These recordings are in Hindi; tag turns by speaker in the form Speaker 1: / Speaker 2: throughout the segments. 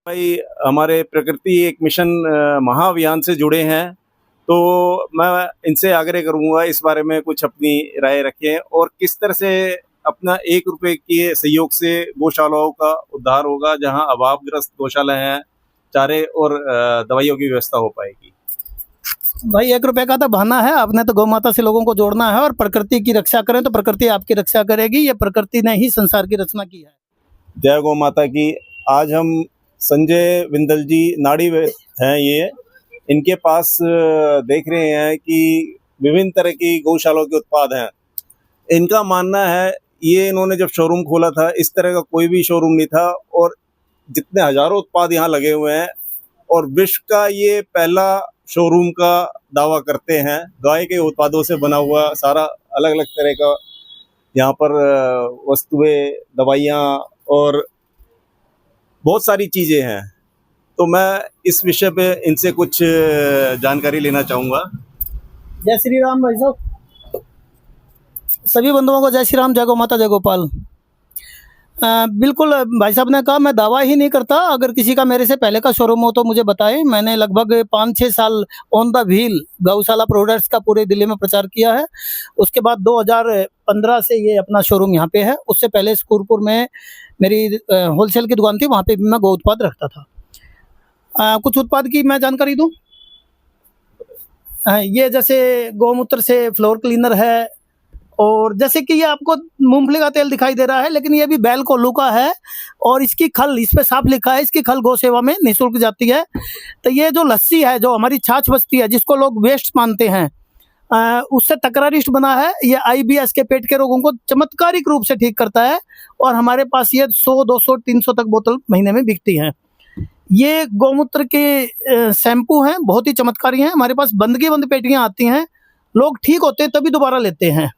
Speaker 1: भाई हमारे प्रकृति एक मिशन महाअभियान से जुड़े हैं, तो मैं इनसे आग्रह करूंगा इस बारे में कुछ अपनी राय रखें और किस तरह से अपना 1 रुपए के सहयोग से गौशालाओं का उद्धार होगा, जहां अभावग्रस्त गौशाला हैं, चारे और दवाइयों की व्यवस्था हो पाएगी।
Speaker 2: भाई 1 रुपए का तो बहाना है। आपने तो गौ माता से लोगों को जोड़ना है और प्रकृति की रक्षा करें तो प्रकृति आपकी रक्षा करेगी। ये प्रकृति ने ही संसार की रचना की है।
Speaker 1: जय गौ माता की। आज हम संजय विंदल जी नाड़ी हैं, ये इनके पास देख रहे हैं कि विभिन्न तरह की गौशालाओं के उत्पाद हैं। इनका मानना है, ये इन्होंने जब शोरूम खोला था इस तरह का कोई भी शोरूम नहीं था और जितने हजारों उत्पाद यहाँ लगे हुए हैं और विश्व का ये पहला शोरूम का दावा करते हैं। गाय के उत्पादों से बना हुआ सारा अलग अलग तरह का यहाँ पर वस्तुएं, दवाइयाँ और बहुत सारी चीजें हैं। तो मैं इस विषय पे इनसे कुछ जानकारी लेना चाहूँगा।
Speaker 2: जय श्री राम भाई साहब। सभी बंधुओं को जय श्री राम, जय गौ माता, जय गोपाल। बिल्कुल भाई साहब ने कहा, मैं दावा ही नहीं करता। अगर किसी का मेरे से पहले का शोरूम हो तो मुझे बताएं। मैंने लगभग 5-6 साल ऑन द व्हील गौशाला प्रोडक्ट्स का पूरे दिल्ली में प्रचार किया है। उसके बाद 2015 से ये अपना शोरूम यहाँ पे है। उससे पहले स्कूरपुर में मेरी होलसेल की दुकान थी, वहाँ पे भी मैं गौ उत्पाद रखता था। कुछ उत्पाद की मैं जानकारी दूँ। ये जैसे गौमूत्र से फ्लोर क्लीनर है, और जैसे कि ये आपको मूंगफली का तेल दिखाई दे रहा है, लेकिन ये भी बैल कोल्हू का है और इसकी खल, इस पे साफ लिखा है, इसकी खल गौ सेवा में निःशुल्क जाती है। तो ये जो लस्सी है, जो हमारी छाछ बचती है, जिसको लोग वेस्ट मानते हैं, उससे तकरारिष्ट बना है। ये IBS के पेट के रोगों को चमत्कारिक रूप से ठीक करता है और हमारे पास ये 100, 200, 300 तक बोतल महीने में बिकती हैं। ये गौमूत्र के शैम्पू हैं, बहुत ही चमत्कारी हैं। हमारे पास बंद की बंद पेटियाँ आती हैं, लोग ठीक होते हैं तभी दोबारा लेते हैं।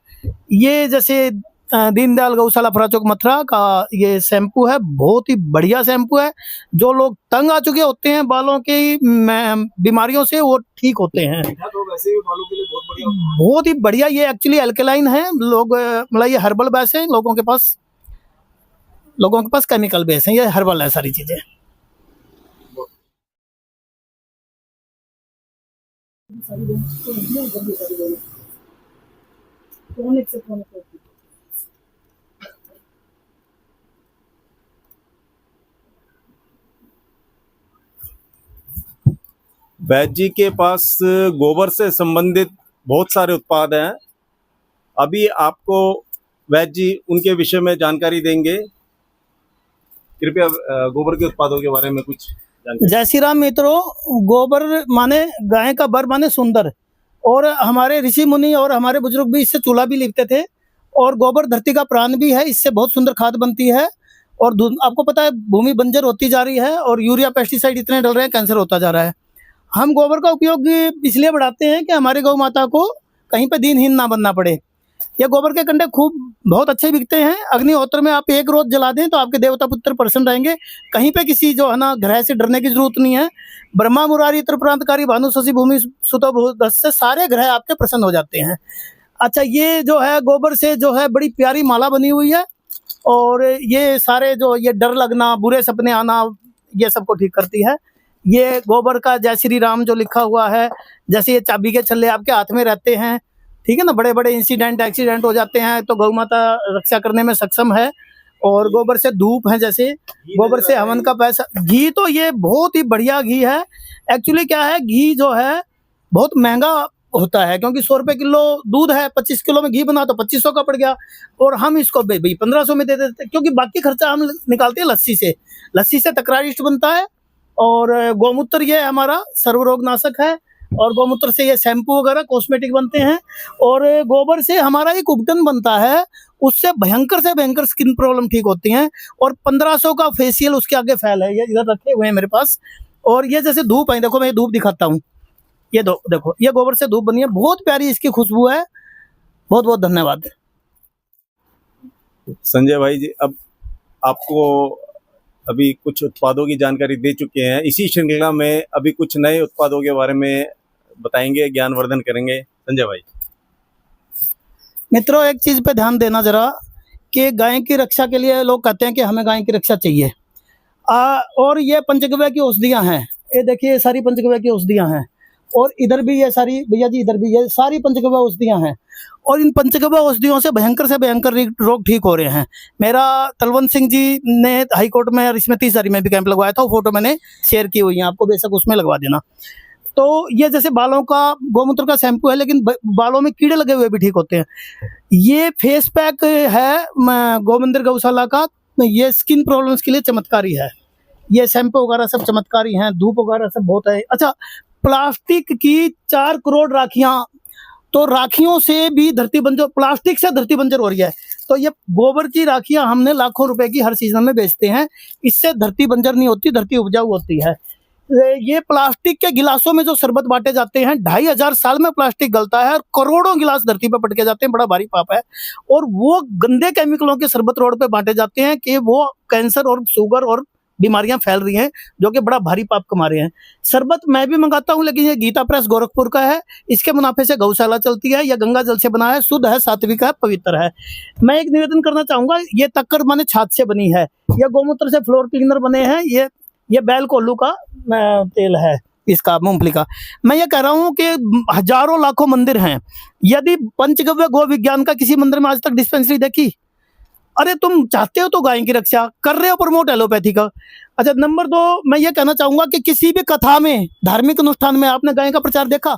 Speaker 2: ये जैसे दीनदयाल गौशाला फराचौक मथुरा का ये शैम्पू है, बहुत ही बढ़िया शैम्पू है। जो लोग तंग आ चुके होते हैं बालों की बीमारियों से, वो ठीक होते हैं।
Speaker 1: तो वैसे भी बालों के लिए
Speaker 2: बहुत ही बढ़िया। ये एक्चुअली अल्कलाइन है। लोग मतलब ये हर्बल बेस है, लोगों के पास केमिकल बेस है, ये हर्बल है सारी चीजें।
Speaker 1: वैद्य जी के पास गोबर से संबंधित बहुत सारे उत्पाद हैं। अभी आपको वैद्य जी उनके विषय में जानकारी देंगे। कृपया गोबर के उत्पादों के बारे में कुछ जानकारी।
Speaker 2: जय श्री राम मित्रों। गोबर माने गाय का बर माने सुंदर, और हमारे ऋषि मुनि और हमारे बुजुर्ग भी इससे चूल्हा भी लिपते थे। और गोबर धरती का प्राण भी है, इससे बहुत सुंदर खाद बनती है। और आपको पता है भूमि बंजर होती जा रही है और यूरिया पेस्टिसाइड इतने डल रहे हैं, कैंसर होता जा रहा है। हम गोबर का उपयोग इसलिए बढ़ाते हैं कि हमारे गौ माता को कहीं पे दीनहीन ना बनना पड़े। ये गोबर के कंडे बहुत अच्छे बिकते हैं। अग्निहोत्र में आप एक रोज जला दें तो आपके देवता पुत्र प्रसन्न रहेंगे। कहीं पे किसी जो है ना ग्रह से डरने की जरूरत नहीं है। ब्रह्मा मुरारी त्रिपुरांतकारी भानु शशि भूमि सुतो भूत से सारे ग्रह आपके प्रसन्न हो जाते हैं। अच्छा, ये जो है गोबर से जो है बड़ी प्यारी माला बनी हुई है, और ये सारे जो ये डर लगना, बुरे सपने आना, ये सबको ठीक करती है। ये गोबर का जय श्री राम जो लिखा हुआ है, जैसे ये चाबी के छल्ले आपके हाथ में रहते हैं, ठीक है ना। बड़े बड़े एक्सीडेंट हो जाते हैं तो गौ माता रक्षा करने में सक्षम है। और गोबर से धूप है, जैसे गोबर से हवन का पैसा। घी तो ये बहुत ही बढ़िया घी है। एक्चुअली क्या है, घी जो है बहुत महंगा होता है, क्योंकि 100 रुपये किलो दूध है, 25 किलो में घी बना तो 2500 का पड़ गया। और हम इसको भाई 1500 में दे देते, क्योंकि बाकी खर्चा हम निकालते हैं लस्सी से। लस्सी से तकरारिष्ट बनता है। और गौमूत्र ये हमारा सर्वरोग नाशक है, और गौमूत्र से ये शैम्पू वगैरह कॉस्मेटिक बनते हैं। और गोबर से हमारा एक उपटन बनता है, उससे भयंकर से भयंकर स्किन प्रॉब्लम ठीक होती हैं। और 1500 का फेशियल उसके आगे फैल है, ये इधर रखे हुए हैं मेरे पास। और ये जैसे धूप है, देखो मैं धूप दिखाता हूँ। ये देखो ये गोबर से धूप बनी है, बहुत प्यारी इसकी खुशबू है। बहुत बहुत धन्यवाद।
Speaker 1: संजय भाई जी, अब आपको अभी कुछ उत्पादों की जानकारी दे चुके हैं। इसी श्रृंखला में अभी कुछ नए उत्पादों के बारे में बताएंगे, ज्ञानवर्धन करेंगे। संजय भाई।
Speaker 2: मित्रों, एक चीज पे ध्यान देना जरा, कि गाय की रक्षा के लिए लोग कहते हैं कि हमें गाय की रक्षा चाहिए। और ये पंचगव्य की औषधियाँ हैं, ये देखिए ये सारी पंचगव्य की औषधियाँ हैं, और इधर भी ये सारी, भैया जी इधर भी ये सारी पंचगव्य औषधियाँ हैं, और इन पंचगव्य औषधियों से भयंकर रोग ठीक हो रहे हैं। मेरा तलवंत सिंह जी ने हाई कोर्ट में और इसमें 30 तारीख में भी कैंप लगवाया था, वो फोटो मैंने शेयर की हुई है, आपको बेशक उसमें लगवा देना। तो ये जैसे बालों का गोमूत्र का शैम्पू है, लेकिन बालों में कीड़े लगे हुए भी ठीक होते हैं। ये फेस पैक है गोविंदर गौशाला का, ये स्किन प्रॉब्लम्स के लिए चमत्कारी है। ये शैम्पू वगैरह सब चमत्कारी हैं, धूप वगैरह सब बहुत है। अच्छा, प्लास्टिक की 4 करोड़ राखियां, तो राखियों से भी धरती बंजर, प्लास्टिक से धरती बंजर हो रही है। तो ये गोबर की राखियां हमने लाखों रुपए की हर सीजन में बेचते हैं, इससे धरती बंजर नहीं होती, धरती उपजाऊ होती है। ये प्लास्टिक के गिलासों में जो शरबत बांटे जाते हैं, 2500 साल में प्लास्टिक गलता है और करोड़ों गिलास धरती पे पटके जाते हैं, बड़ा भारी पाप है। और वो गंदे केमिकलों के शरबत रोड पे बांटे जाते हैं कि वो कैंसर और शुगर और बीमारियां फैल रही हैं, जो कि बड़ा भारी पाप कमा रहे हैं। शरबत मैं भी मंगाता हूं, लेकिन ये गीता प्रेस गोरखपुर का है, इसके मुनाफे से गौशाला चलती है, यह गंगा जल से बना है, शुद्ध है, सात्विक है, पवित्र है। मैं एक निवेदन करना चाहूंगा, ये तक्कर माने छाछ से बनी है, यह गोमूत्र से फ्लोर क्लीनर बने हैं, ये बैल कोल्लू का तेल है, इसका मूंगफली का। मैं ये कह रहा हूं कि हजारों लाखों मंदिर हैं, यदि पंचगव्य गो विज्ञान का किसी मंदिर में आज तक डिस्पेंसरी देखी? अरे तुम चाहते हो तो गाय की रक्षा कर रहे हो, प्रमोट एलोपैथी का। अच्छा, नंबर 2 मैं ये कहना चाहूंगा कि किसी भी कथा में, धार्मिक अनुष्ठान में आपने गाय का प्रचार देखा?